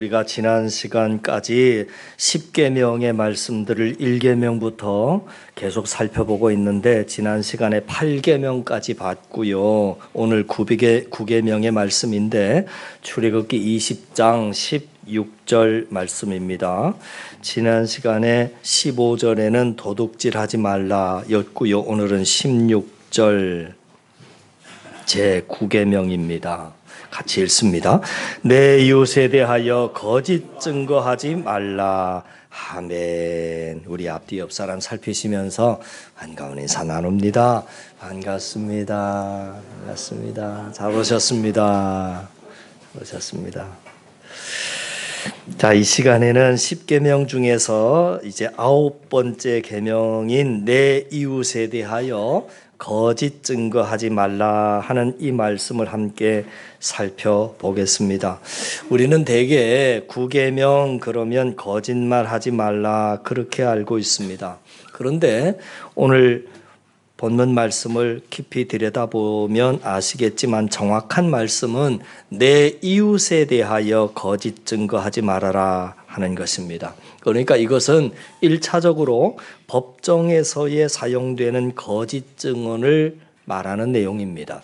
우리가 지난 시간까지 10계명의 말씀들을 1계명부터 계속 살펴보고 있는데 지난 시간에 8계명까지 봤고요. 오늘 9계명의 말씀인데 출애굽기 20장 16절 말씀입니다. 지난 시간에 15절에는 도둑질하지 말라 였고요. 오늘은 16절 제9계명입니다. 같이 읽습니다. 내 이웃에 대하여 거짓 증거하지 말라. 아멘. 우리 앞뒤 옆 사람 살피시면서 반가운 인사 나눕니다. 반갑습니다. 반갑습니다. 잘 오셨습니다. 자, 이 시간에는 10계명 중에서 이제 9번째 계명인 내 이웃에 대하여 거짓 증거하지 말라 하는 이 말씀을 함께 살펴보겠습니다. 우리는 대개 9계명 그러면 거짓말하지 말라 그렇게 알고 있습니다. 그런데 오늘 본문 말씀을 깊이 들여다보면 아시겠지만 정확한 말씀은 내 이웃에 대하여 거짓 증거하지 말아라 하는 것입니다. 그러니까 이것은 1차적으로 법정에서의 사용되는 거짓 증언을 말하는 내용입니다.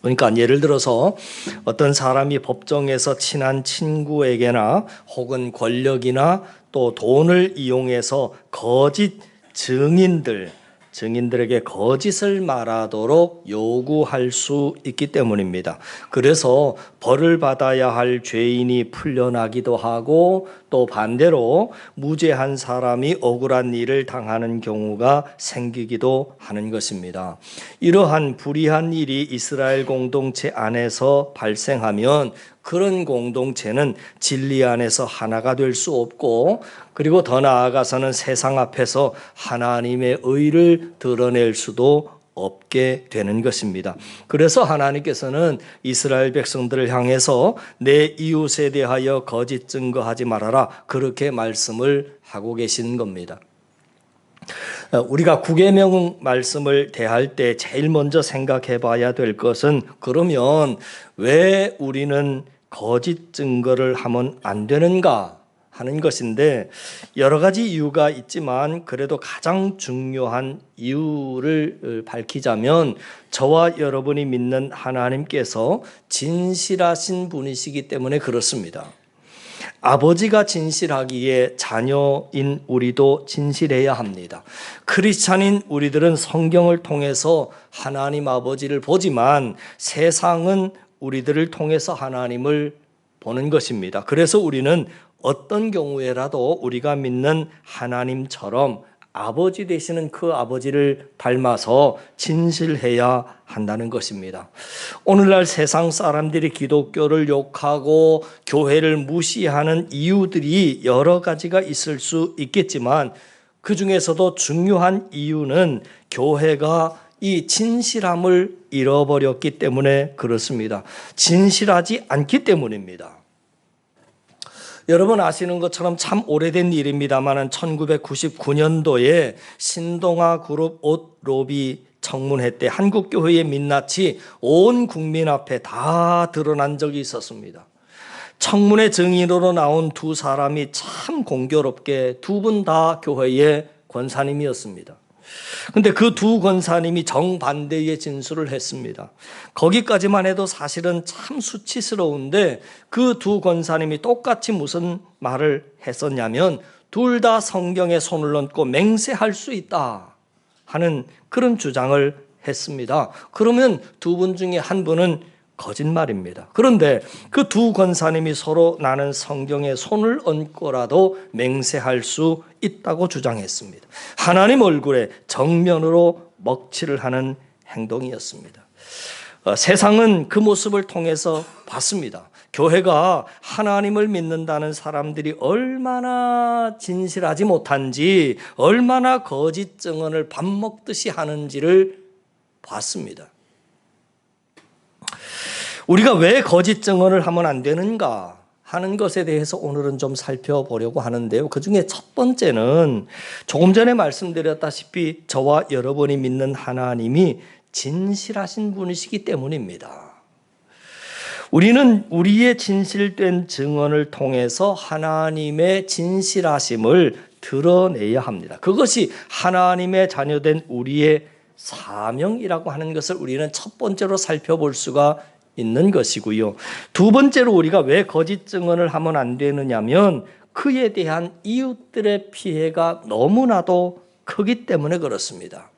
그러니까 예를 들어서 어떤 사람이 법정에서 친한 친구에게나 혹은 권력이나 또 돈을 이용해서 거짓 증인들에게 거짓을 말하도록 요구할 수 있기 때문입니다. 그래서 벌을 받아야 할 죄인이 풀려나기도 하고 또 반대로 무죄한 사람이 억울한 일을 당하는 경우가 생기기도 하는 것입니다. 이러한 불의한 일이 이스라엘 공동체 안에서 발생하면 그런 공동체는 진리 안에서 하나가 될 수 없고 그리고 더 나아가서는 세상 앞에서 하나님의 의를 드러낼 수도 없게 되는 것입니다. 그래서 하나님께서는 이스라엘 백성들을 향해서 내 이웃에 대하여 거짓 증거하지 말아라 그렇게 말씀을 하고 계신 겁니다. 우리가 9계명 말씀을 대할 때 제일 먼저 생각해 봐야 될 것은 그러면 왜 우리는 거짓 증거를 하면 안 되는가 하는 것인데 여러 가지 이유가 있지만 그래도 가장 중요한 이유를 밝히자면 저와 여러분이 믿는 하나님께서 진실하신 분이시기 때문에 그렇습니다. 아버지가 진실하기에 자녀인 우리도 진실해야 합니다. 크리스찬인 우리들은 성경을 통해서 하나님 아버지를 보지만 세상은 우리들을 통해서 하나님을 보는 것입니다. 그래서 우리는 어떤 경우에라도 우리가 믿는 하나님처럼 아버지 되시는 그 아버지를 닮아서 진실해야 한다는 것입니다. 오늘날 세상 사람들이 기독교를 욕하고 교회를 무시하는 이유들이 여러 가지가 있을 수 있겠지만 그 중에서도 중요한 이유는 교회가 이 진실함을 잃어버렸기 때문에 그렇습니다. 진실하지 않기 때문입니다. 여러분 아시는 것처럼 참 오래된 일입니다만 1999년도에 신동아 그룹 옷 로비 청문회 때 한국교회의 민낯이 온 국민 앞에 다 드러난 적이 있었습니다. 청문회 증인으로 나온 두 사람이 참 공교롭게 두 분 다 교회의 권사님이었습니다. 근데 그 두 권사님이 정반대의 진술을 했습니다. 거기까지만 해도 사실은 참 수치스러운데 그 두 권사님이 똑같이 무슨 말을 했었냐면 둘 다 성경에 손을 얹고 맹세할 수 있다 하는 그런 주장을 했습니다. 그러면 두 분 중에 한 분은 거짓말입니다. 그런데 그 두 권사님이 서로 나는 성경에 손을 얹고라도 맹세할 수 있다고 주장했습니다. 하나님 얼굴에 정면으로 먹칠을 하는 행동이었습니다. 세상은 그 모습을 통해서 봤습니다. 교회가 하나님을 믿는다는 사람들이 얼마나 진실하지 못한지 얼마나 거짓 증언을 밥 먹듯이 하는지를 봤습니다. 우리가 왜 거짓 증언을 하면 안 되는가 하는 것에 대해서 오늘은 좀 살펴보려고 하는데요. 그 중에 첫 번째는 조금 전에 말씀드렸다시피 저와 여러분이 믿는 하나님이 진실하신 분이시기 때문입니다. 우리는 우리의 진실된 증언을 통해서 하나님의 진실하심을 드러내야 합니다. 그것이 하나님의 자녀된 우리의 사명이라고 하는 것을 우리는 첫 번째로 살펴볼 수가 있는 것이고요. 두 번째로 우리가 왜 거짓 증언을 하면 안 되느냐면 그에 대한 이웃들의 피해가 너무나도 크기 때문에 그렇습니다.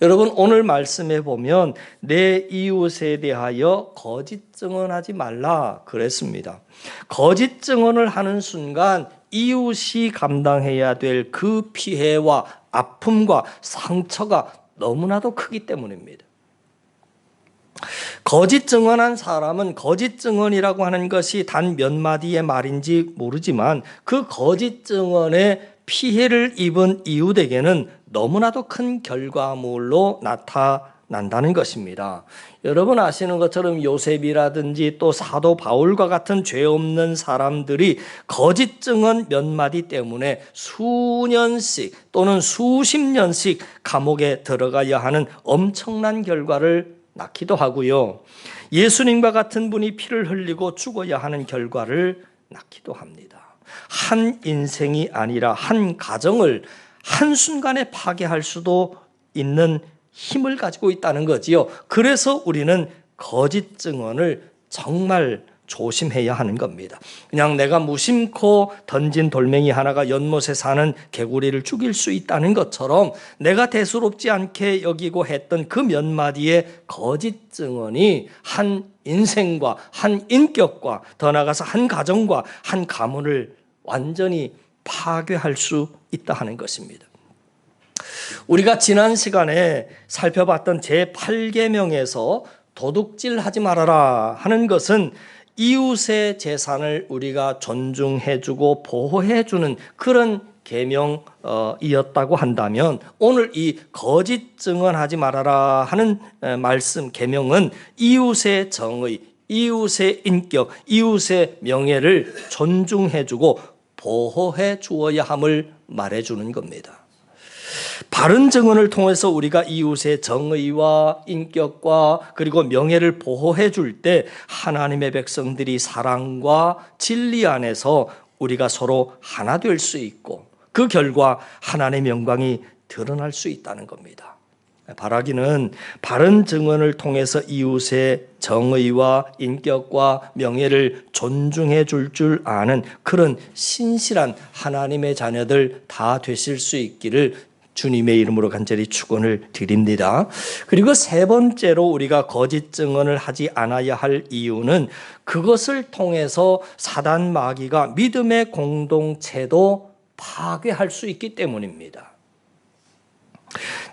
여러분, 오늘 말씀에 보면 내 이웃에 대하여 거짓 증언하지 말라 그랬습니다. 거짓 증언을 하는 순간 이웃이 감당해야 될 그 피해와 아픔과 상처가 너무나도 크기 때문입니다. 거짓 증언한 사람은 거짓 증언이라고 하는 것이 단 몇 마디의 말인지 모르지만 그 거짓 증언에 피해를 입은 이웃에게는 너무나도 큰 결과물로 나타난다는 것입니다. 여러분 아시는 것처럼 요셉이라든지 또 사도 바울과 같은 죄 없는 사람들이 거짓 증언 몇 마디 때문에 수년씩 또는 수십 년씩 감옥에 들어가야 하는 엄청난 결과를 낳기도 하고요. 예수님과 같은 분이 피를 흘리고 죽어야 하는 결과를 낳기도 합니다. 한 인생이 아니라 한 가정을 한순간에 파괴할 수도 있는 힘을 가지고 있다는 거지요. 그래서 우리는 거짓 증언을 정말 조심해야 하는 겁니다. 그냥 내가 무심코 던진 돌멩이 하나가 연못에 사는 개구리를 죽일 수 있다는 것처럼 내가 대수롭지 않게 여기고 했던 그 몇 마디의 거짓 증언이 한 인생과 한 인격과 더 나아가서 한 가정과 한 가문을 완전히 파괴할 수 있다 하는 것입니다. 우리가 지난 시간에 살펴봤던 제8계명에서 도둑질하지 말아라 하는 것은 이웃의 재산을 우리가 존중해주고 보호해주는 그런 계명이었다고 한다면 오늘 이 거짓 증언하지 말아라 하는 말씀 계명은 이웃의 정의, 이웃의 인격, 이웃의 명예를 존중해주고 보호해 주어야 함을 말해주는 겁니다. 바른 증언을 통해서 우리가 이웃의 정의와 인격과 그리고 명예를 보호해 줄 때 하나님의 백성들이 사랑과 진리 안에서 우리가 서로 하나 될 수 있고 그 결과 하나님의 영광이 드러날 수 있다는 겁니다. 바라기는 바른 증언을 통해서 이웃의 정의와 인격과 명예를 존중해 줄 아는 그런 신실한 하나님의 자녀들 다 되실 수 있기를 주님의 이름으로 간절히 축원을 드립니다. 그리고 세 번째로 우리가 거짓 증언을 하지 않아야 할 이유는 그것을 통해서 사단 마귀가 믿음의 공동체도 파괴할 수 있기 때문입니다.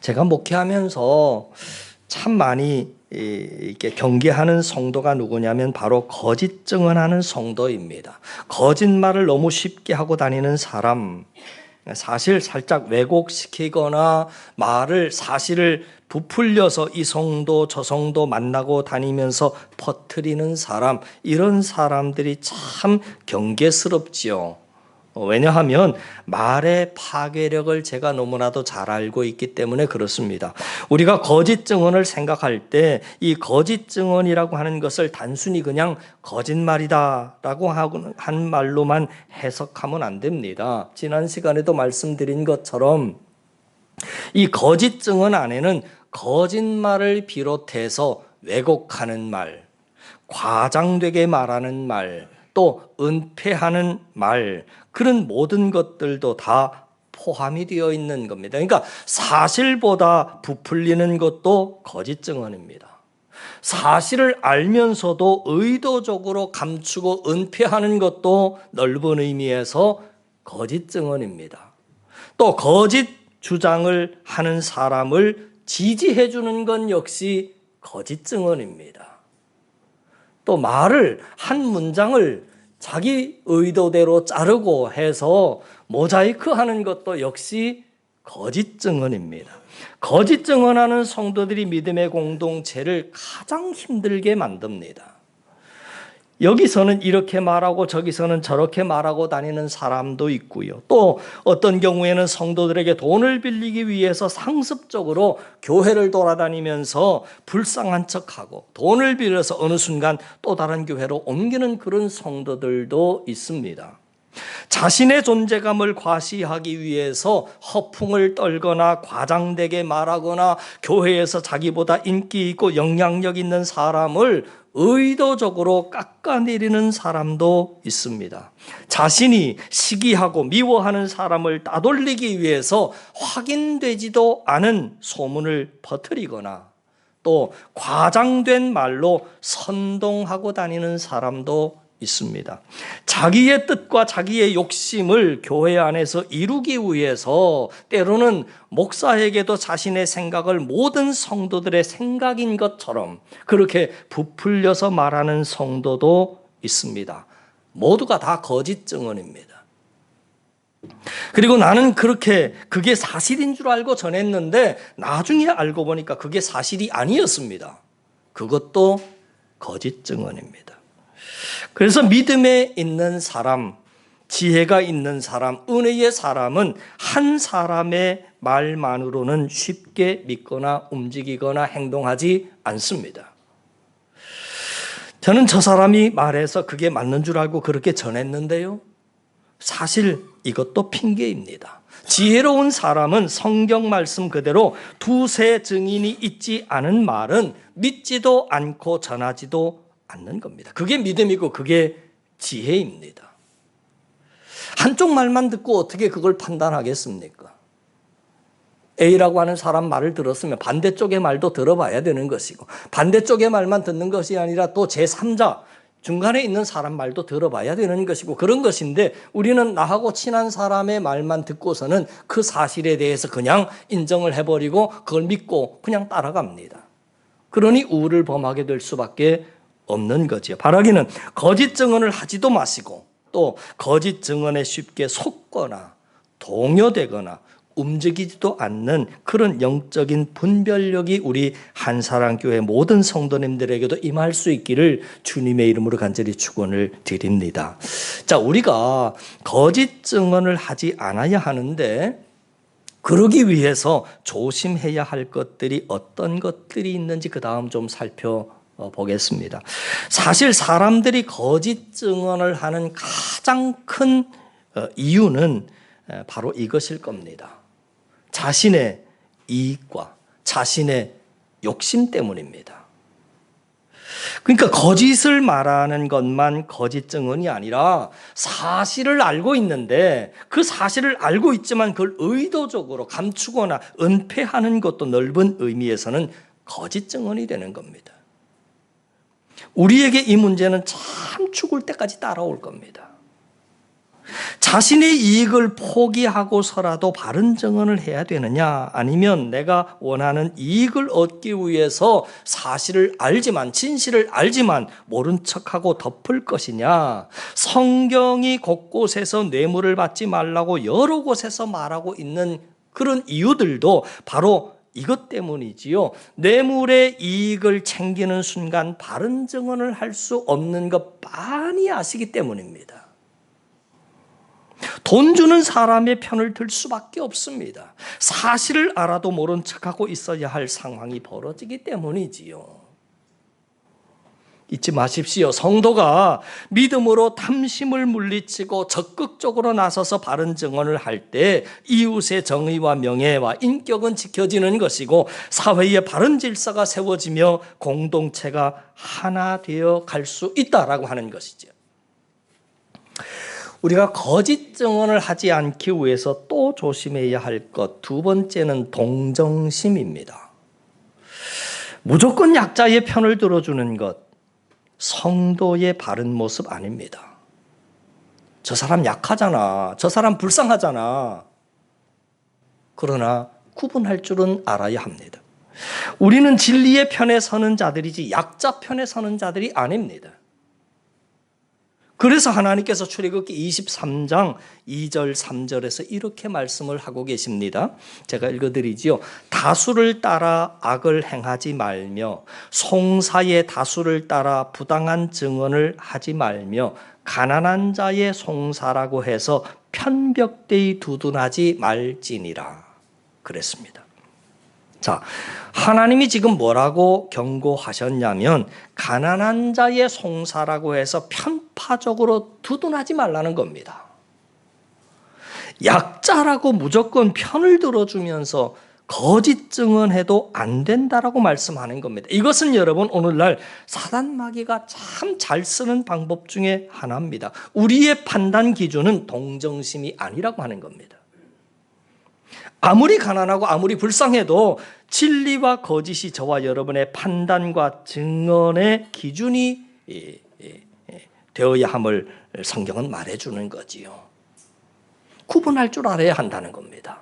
제가 목회하면서 참 많이 이렇게 경계하는 성도가 누구냐면 바로 거짓 증언하는 성도입니다. 거짓말을 너무 쉽게 하고 다니는 사람, 사실 살짝 왜곡시키거나 사실을 부풀려서 이 성도 저 성도 만나고 다니면서 퍼뜨리는 사람, 이런 사람들이 참 경계스럽지요. 왜냐하면 말의 파괴력을 제가 너무나도 잘 알고 있기 때문에 그렇습니다. 우리가 거짓 증언을 생각할 때 이 거짓 증언이라고 하는 것을 단순히 그냥 거짓말이다라고 한 말로만 해석하면 안 됩니다. 지난 시간에도 말씀드린 것처럼 이 거짓 증언 안에는 거짓말을 비롯해서 왜곡하는 말, 과장되게 말하는 말, 또 은폐하는 말, 그런 모든 것들도 다 포함이 되어 있는 겁니다. 그러니까 사실보다 부풀리는 것도 거짓 증언입니다. 사실을 알면서도 의도적으로 감추고 은폐하는 것도 넓은 의미에서 거짓 증언입니다. 또 거짓 주장을 하는 사람을 지지해 주는 건 역시 거짓 증언입니다. 또 한 문장을 자기 의도대로 자르고 해서 모자이크 하는 것도 역시 거짓 증언입니다. 거짓 증언하는 성도들이 믿음의 공동체를 가장 힘들게 만듭니다. 여기서는 이렇게 말하고 저기서는 저렇게 말하고 다니는 사람도 있고요. 또 어떤 경우에는 성도들에게 돈을 빌리기 위해서 상습적으로 교회를 돌아다니면서 불쌍한 척하고 돈을 빌려서 어느 순간 또 다른 교회로 옮기는 그런 성도들도 있습니다. 자신의 존재감을 과시하기 위해서 허풍을 떨거나 과장되게 말하거나 교회에서 자기보다 인기 있고 영향력 있는 사람을 의도적으로 깎아내리는 사람도 있습니다. 자신이 시기하고 미워하는 사람을 따돌리기 위해서 확인되지도 않은 소문을 퍼뜨리거나 또 과장된 말로 선동하고 다니는 사람도 있습니다. 자기의 뜻과 자기의 욕심을 교회 안에서 이루기 위해서 때로는 목사에게도 자신의 생각을 모든 성도들의 생각인 것처럼 그렇게 부풀려서 말하는 성도도 있습니다. 모두가 다 거짓 증언입니다. 그리고 나는 그게 사실인 줄 알고 전했는데 나중에 알고 보니까 그게 사실이 아니었습니다. 그것도 거짓 증언입니다. 그래서 믿음에 있는 사람, 지혜가 있는 사람, 은혜의 사람은 한 사람의 말만으로는 쉽게 믿거나 움직이거나 행동하지 않습니다. 저는 저 사람이 말해서 그게 맞는 줄 알고 그렇게 전했는데요. 사실 이것도 핑계입니다. 지혜로운 사람은 성경 말씀 그대로 두세 증인이 있지 않은 말은 믿지도 않고 전하지도 않는 겁니다. 그게 믿음이고 그게 지혜입니다. 한쪽 말만 듣고 어떻게 그걸 판단하겠습니까? A라고 하는 사람 말을 들었으면 반대쪽의 말도 들어봐야 되는 것이고 반대쪽의 말만 듣는 것이 아니라 또 제3자 중간에 있는 사람 말도 들어봐야 되는 것이고 그런 것인데 우리는 나하고 친한 사람의 말만 듣고서는 그 사실에 대해서 그냥 인정을 해버리고 그걸 믿고 그냥 따라갑니다. 그러니 우를 범하게 될 수밖에 없는 거지요. 바라기는 거짓 증언을 하지도 마시고 또 거짓 증언에 쉽게 속거나 동요되거나 움직이지도 않는 그런 영적인 분별력이 우리 한사랑교회 모든 성도님들에게도 임할 수 있기를 주님의 이름으로 간절히 축원을 드립니다. 자, 우리가 거짓 증언을 하지 않아야 하는데 그러기 위해서 조심해야 할 것들이 어떤 것들이 있는지 그 다음 좀 살펴보겠습니다. 사실 사람들이 거짓 증언을 하는 가장 큰 이유는 바로 이것일 겁니다. 자신의 이익과 자신의 욕심 때문입니다. 그러니까 거짓을 말하는 것만 거짓 증언이 아니라 사실을 알고 있는데 그 사실을 알고 있지만 그걸 의도적으로 감추거나 은폐하는 것도 넓은 의미에서는 거짓 증언이 되는 겁니다. 우리에게 이 문제는 참 죽을 때까지 따라올 겁니다. 자신의 이익을 포기하고서라도 바른 증언을 해야 되느냐 아니면 내가 원하는 이익을 얻기 위해서 사실을 알지만 진실을 알지만 모른 척하고 덮을 것이냐. 성경이 곳곳에서 뇌물을 받지 말라고 여러 곳에서 말하고 있는 그런 이유들도 바로 이것 때문이지요. 뇌물의 이익을 챙기는 순간 바른 증언을 할 수 없는 것 빤히 아시기 때문입니다. 돈 주는 사람의 편을 들 수밖에 없습니다. 사실을 알아도 모른 척하고 있어야 할 상황이 벌어지기 때문이지요. 잊지 마십시오. 성도가 믿음으로 탐심을 물리치고 적극적으로 나서서 바른 증언을 할 때 이웃의 정의와 명예와 인격은 지켜지는 것이고 사회의 바른 질서가 세워지며 공동체가 하나 되어 갈 수 있다라고 하는 것이죠. 우리가 거짓 증언을 하지 않기 위해서 또 조심해야 할 것 두 번째는 동정심입니다. 무조건 약자의 편을 들어주는 것, 성도의 바른 모습 아닙니다. 저 사람 약하잖아. 저 사람 불쌍하잖아. 그러나 구분할 줄은 알아야 합니다. 우리는 진리의 편에 서는 자들이지 약자 편에 서는 자들이 아닙니다. 그래서 하나님께서 출애굽기 23장 2절 3절에서 이렇게 말씀을 하고 계십니다. 제가 읽어드리지요. 다수를 따라 악을 행하지 말며 송사의 다수를 따라 부당한 증언을 하지 말며 가난한 자의 송사라고 해서 편벽되이 두둔하지 말지니라 그랬습니다. 자, 하나님이 지금 뭐라고 경고하셨냐면 가난한 자의 송사라고 해서 편파적으로 두둔하지 말라는 겁니다. 약자라고 무조건 편을 들어주면서 거짓 증언해도 안 된다라고 말씀하는 겁니다. 이것은 여러분 오늘날 사단 마귀가 참 잘 쓰는 방법 중에 하나입니다. 우리의 판단 기준은 동정심이 아니라고 하는 겁니다. 아무리 가난하고 아무리 불쌍해도 진리와 거짓이 저와 여러분의 판단과 증언의 기준이 되어야 함을 성경은 말해주는 거지요. 구분할 줄 알아야 한다는 겁니다.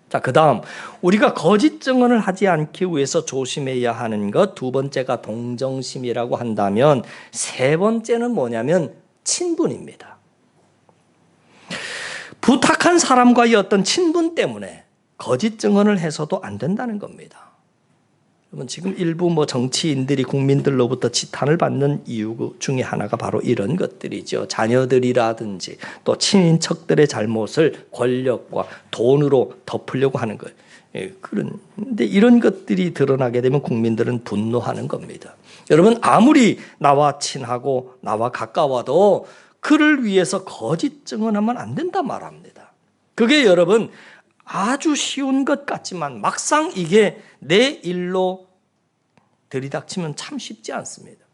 자, 그 다음 우리가 거짓 증언을 하지 않기 위해서 조심해야 하는 것 두 번째가 동정심이라고 한다면 세 번째는 뭐냐면 친분입니다. 부탁한 사람과의 어떤 친분 때문에 거짓 증언을 해서도 안 된다는 겁니다. 여러분 지금 일부 정치인들이 국민들로부터 지탄을 받는 이유 중에 하나가 바로 이런 것들이죠. 자녀들이라든지 또 친인척들의 잘못을 권력과 돈으로 덮으려고 하는 거예요. 그런데 이런 것들이 드러나게 되면 국민들은 분노하는 겁니다. 여러분 아무리 나와 친하고 나와 가까워도 그를 위해서 거짓 증언하면 안 된다 말합니다. 그게 여러분 아주 쉬운 것 같지만 막상 이게 내 일로 들이닥치면 참 쉽지 않습니다.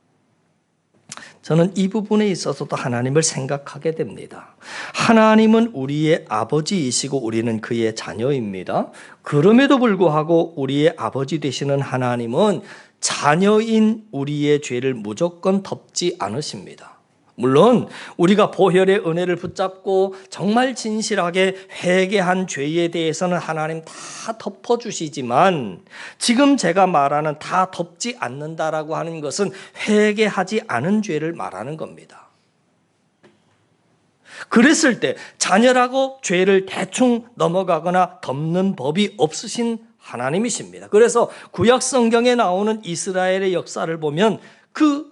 저는 이 부분에 있어서도 하나님을 생각하게 됩니다. 하나님은 우리의 아버지이시고 우리는 그의 자녀입니다. 그럼에도 불구하고 우리의 아버지 되시는 하나님은 자녀인 우리의 죄를 무조건 덮지 않으십니다. 물론 우리가 보혈의 은혜를 붙잡고 정말 진실하게 회개한 죄에 대해서는 하나님 다 덮어주시지만 지금 제가 말하는 다 덮지 않는다라고 하는 것은 회개하지 않은 죄를 말하는 겁니다. 그랬을 때 자녀라고 죄를 대충 넘어가거나 덮는 법이 없으신 하나님이십니다. 그래서 구약 성경에 나오는 이스라엘의 역사를 보면 그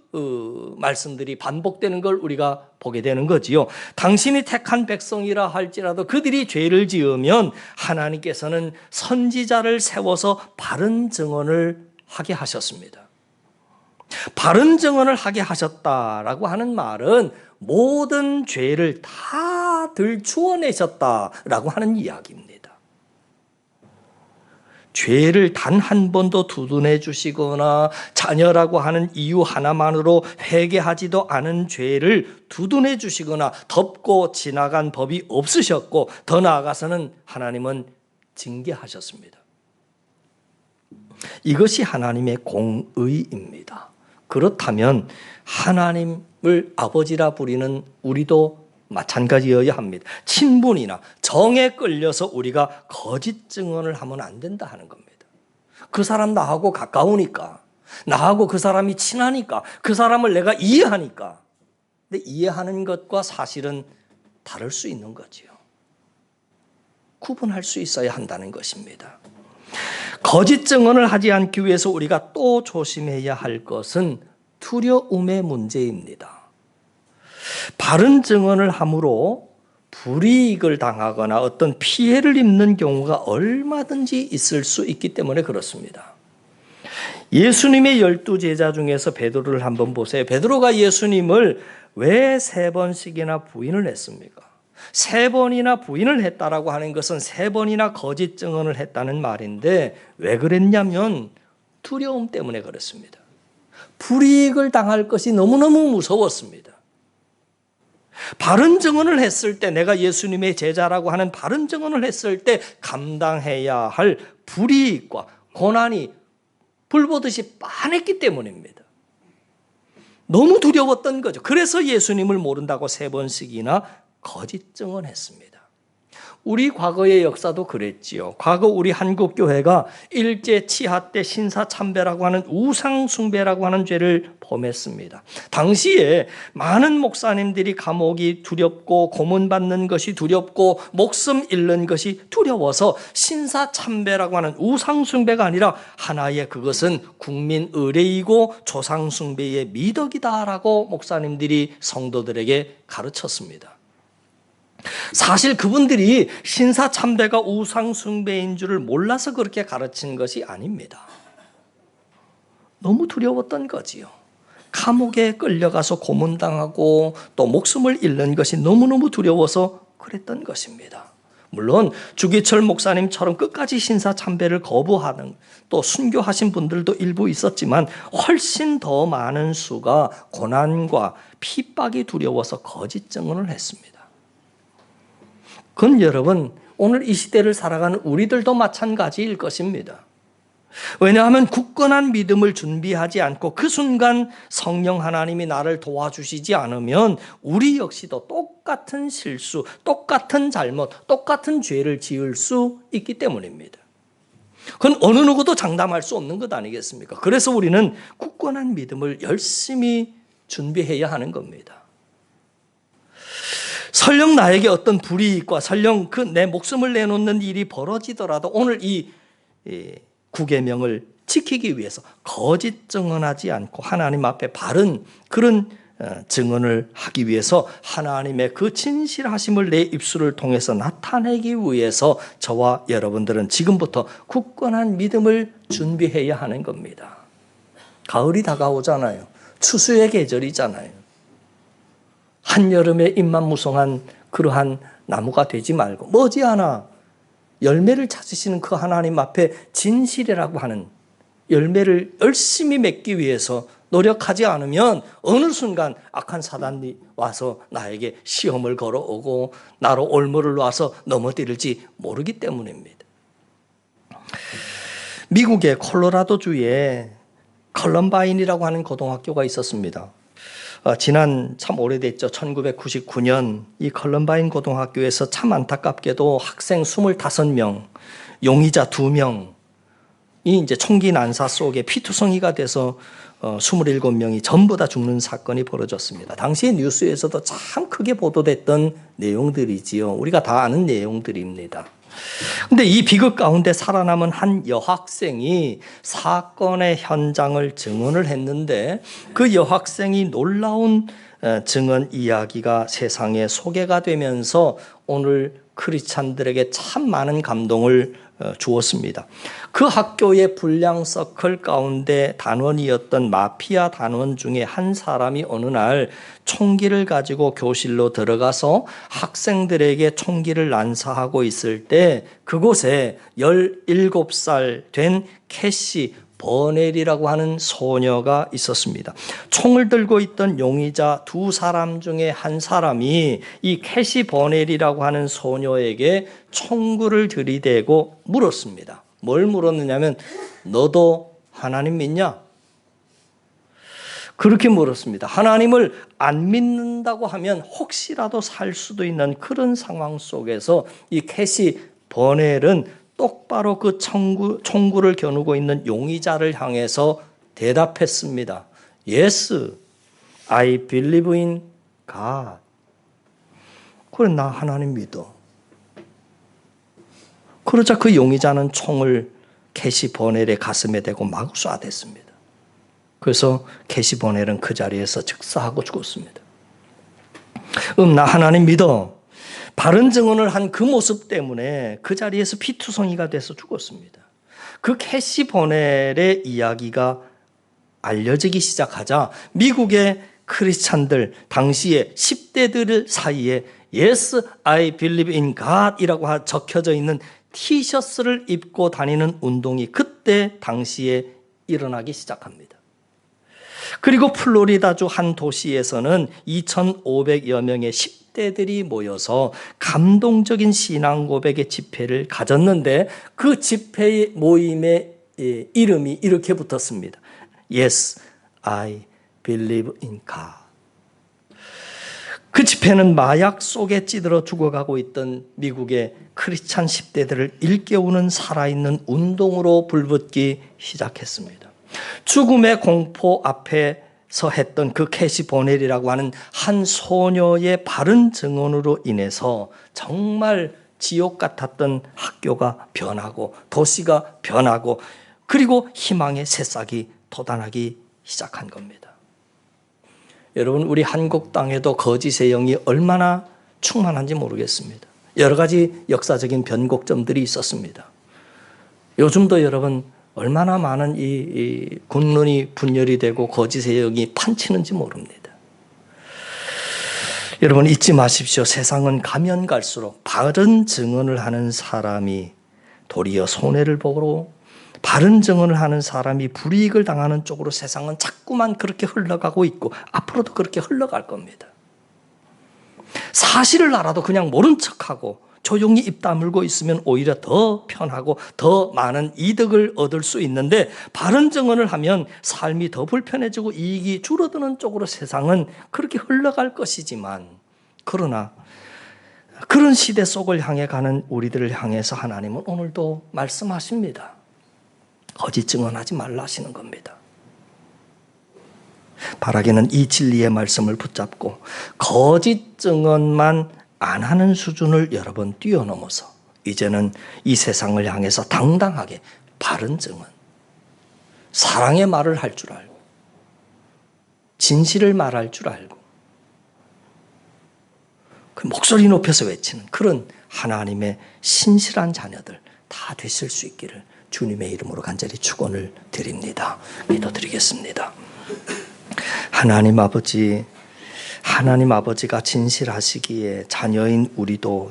말씀들이 반복되는 걸 우리가 보게 되는 거지요. 당신이 택한 백성이라 할지라도 그들이 죄를 지으면 하나님께서는 선지자를 세워서 바른 증언을 하게 하셨습니다. 바른 증언을 하게 하셨다라고 하는 말은 모든 죄를 다 들추어내셨다라고 하는 이야기입니다. 죄를 단 한 번도 두둔해 주시거나 자녀라고 하는 이유 하나만으로 회개하지도 않은 죄를 두둔해 주시거나 덮고 지나간 법이 없으셨고 더 나아가서는 하나님은 징계하셨습니다. 이것이 하나님의 공의입니다. 그렇다면 하나님을 아버지라 부리는 우리도 마찬가지여야 합니다. 친분이나 정에 끌려서 우리가 거짓 증언을 하면 안 된다 하는 겁니다. 그 사람 나하고 가까우니까, 나하고 그 사람이 친하니까, 그 사람을 내가 이해하니까. 근데 이해하는 것과 사실은 다를 수 있는 거지요. 구분할 수 있어야 한다는 것입니다. 거짓 증언을 하지 않기 위해서 우리가 또 조심해야 할 것은 두려움의 문제입니다. 바른 증언을 함으로 불이익을 당하거나 어떤 피해를 입는 경우가 얼마든지 있을 수 있기 때문에 그렇습니다. 예수님의 12제자 중에서 베드로를 한번 보세요. 베드로가 예수님을 왜 3번씩이나 부인을 했습니까? 3번이나 부인을 했다라고 하는 것은 3번이나 거짓 증언을 했다는 말인데 왜 그랬냐면 두려움 때문에 그렇습니다. 불이익을 당할 것이 너무너무 무서웠습니다. 바른 증언을 했을 때 내가 예수님의 제자라고 하는 바른 증언을 했을 때 감당해야 할 불이익과 고난이 불보듯이 빤했기 때문입니다. 너무 두려웠던 거죠. 그래서 예수님을 모른다고 3번씩이나 거짓 증언했습니다. 우리 과거의 역사도 그랬지요. 과거 우리 한국 교회가 일제 치하 때 신사참배라고 하는 우상숭배라고 하는 죄를 범했습니다. 당시에 많은 목사님들이 감옥이 두렵고 고문받는 것이 두렵고 목숨 잃는 것이 두려워서 신사참배라고 하는 우상숭배가 아니라 하나의 그것은 국민 의례이고 조상숭배의 미덕이다라고 목사님들이 성도들에게 가르쳤습니다. 사실 그분들이 신사참배가 우상숭배인 줄을 몰라서 그렇게 가르친 것이 아닙니다. 너무 두려웠던 거지요. 감옥에 끌려가서 고문당하고 또 목숨을 잃는 것이 너무너무 두려워서 그랬던 것입니다. 물론 주기철 목사님처럼 끝까지 신사참배를 거부하는 또 순교하신 분들도 일부 있었지만 훨씬 더 많은 수가 고난과 핍박이 두려워서 거짓 증언을 했습니다. 그건 여러분 오늘 이 시대를 살아가는 우리들도 마찬가지일 것입니다. 왜냐하면 굳건한 믿음을 준비하지 않고 그 순간 성령 하나님이 나를 도와주시지 않으면 우리 역시도 똑같은 실수, 똑같은 잘못, 똑같은 죄를 지을 수 있기 때문입니다. 그건 어느 누구도 장담할 수 없는 것 아니겠습니까? 그래서 우리는 굳건한 믿음을 열심히 준비해야 하는 겁니다. 설령 나에게 어떤 불이익과 설령 내 목숨을 내놓는 일이 벌어지더라도 오늘 이 구계명을 지키기 위해서 거짓 증언하지 않고 하나님 앞에 바른 그런 증언을 하기 위해서 하나님의 그 진실하심을 내 입술을 통해서 나타내기 위해서 저와 여러분들은 지금부터 굳건한 믿음을 준비해야 하는 겁니다. 가을이 다가오잖아요. 추수의 계절이잖아요. 한여름에 잎만 무성한 그러한 나무가 되지 말고 머지않아 열매를 찾으시는 그 하나님 앞에 진실이라고 하는 열매를 열심히 맺기 위해서 노력하지 않으면 어느 순간 악한 사단이 와서 나에게 시험을 걸어오고 나로 올무를 놔서 넘어뜨릴지 모르기 때문입니다. 미국의 콜로라도주에 컬럼바인이라고 하는 고등학교가 있었습니다. 지난 참 오래됐죠. 1999년 이 컬럼바인 고등학교에서 참 안타깝게도 학생 25명, 용의자 2명이 이제 총기 난사 속에 피투성이가 돼서 27명이 전부 다 죽는 사건이 벌어졌습니다. 당시 뉴스에서도 참 크게 보도됐던 내용들이지요. 우리가 다 아는 내용들입니다. 근데 이 비극 가운데 살아남은 한 여학생이 사건의 현장을 증언을 했는데 그 여학생이 놀라운 증언 이야기가 세상에 소개가 되면서 오늘 크리스찬들에게 참 많은 감동을 주었습니다. 그 학교의 불량 서클 가운데 단원이었던 마피아 단원 중에 한 사람이 어느 날 총기를 가지고 교실로 들어가서 학생들에게 총기를 난사하고 있을 때 그곳에 17살 된 캐시 버넬이라고 하는 소녀가 있었습니다. 총을 들고 있던 용의자 2사람 중에 한 사람이 이 캐시 버넬이라고 하는 소녀에게 총구를 들이대고 물었습니다. 뭘 물었느냐면 너도 하나님 믿냐? 그렇게 물었습니다. 하나님을 안 믿는다고 하면 혹시라도 살 수도 있는 그런 상황 속에서 이 캐시 버넬은 똑바로 그 총구를 겨누고 있는 용의자를 향해서 대답했습니다. Yes, I believe in God. 그래, 나 하나님 믿어. 그러자 그 용의자는 총을 캐시 버넬의 가슴에 대고 마구 쏴댔습니다. 그래서 캐시 버넬은 그 자리에서 즉사하고 죽었습니다. 나 하나님 믿어. 바른 증언을 한 그 모습 때문에 그 자리에서 피투성이가 돼서 죽었습니다. 그 캐시 버넬의 이야기가 알려지기 시작하자 미국의 크리스찬들 당시에 10대들 사이에 Yes, I believe in God 이라고 적혀져 있는 티셔츠를 입고 다니는 운동이 그때 당시에 일어나기 시작합니다. 그리고 플로리다주 한 도시에서는 2,500여 명의 10대들이 모여서 감동적인 신앙 고백의 집회를 가졌는데 그 집회의 모임의 이름이 이렇게 붙었습니다. Yes, I believe in God. 그 집회는 마약 속에 찌들어 죽어가고 있던 미국의 크리스찬 10대들을 일깨우는 살아있는 운동으로 불붙기 시작했습니다. 죽음의 공포 앞에서 했던 그 캐시 보넬이라고 하는 한 소녀의 바른 증언으로 인해서 정말 지옥 같았던 학교가 변하고 도시가 변하고 그리고 희망의 새싹이 돋아나기 시작한 겁니다. 여러분, 우리 한국 땅에도 거짓의 영이 얼마나 충만한지 모르겠습니다. 여러 가지 역사적인 변곡점들이 있었습니다. 요즘도 여러분 얼마나 많은 이 군론이 분열이 되고 거짓의 영이 판치는지 모릅니다. 여러분 잊지 마십시오. 세상은 가면 갈수록 바른 증언을 하는 사람이 도리어 손해를 보고 바른 증언을 하는 사람이 불이익을 당하는 쪽으로 세상은 자꾸만 그렇게 흘러가고 있고 앞으로도 그렇게 흘러갈 겁니다. 사실을 알아도 그냥 모른 척하고 조용히 입 다물고 있으면 오히려 더 편하고 더 많은 이득을 얻을 수 있는데 바른 증언을 하면 삶이 더 불편해지고 이익이 줄어드는 쪽으로 세상은 그렇게 흘러갈 것이지만 그러나 그런 시대 속을 향해 가는 우리들을 향해서 하나님은 오늘도 말씀하십니다. 거짓 증언하지 말라 하시는 겁니다. 바라기는 이 진리의 말씀을 붙잡고 거짓 증언만 안 하는 수준을 여러 번 뛰어넘어서 이제는 이 세상을 향해서 당당하게 바른 증언, 사랑의 말을 할 줄 알고 진실을 말할 줄 알고 그 목소리 높여서 외치는 그런 하나님의 신실한 자녀들 다 되실 수 있기를 주님의 이름으로 간절히 축원을 드립니다. 기도드리겠습니다. 하나님 아버지가 진실하시기에 자녀인 우리도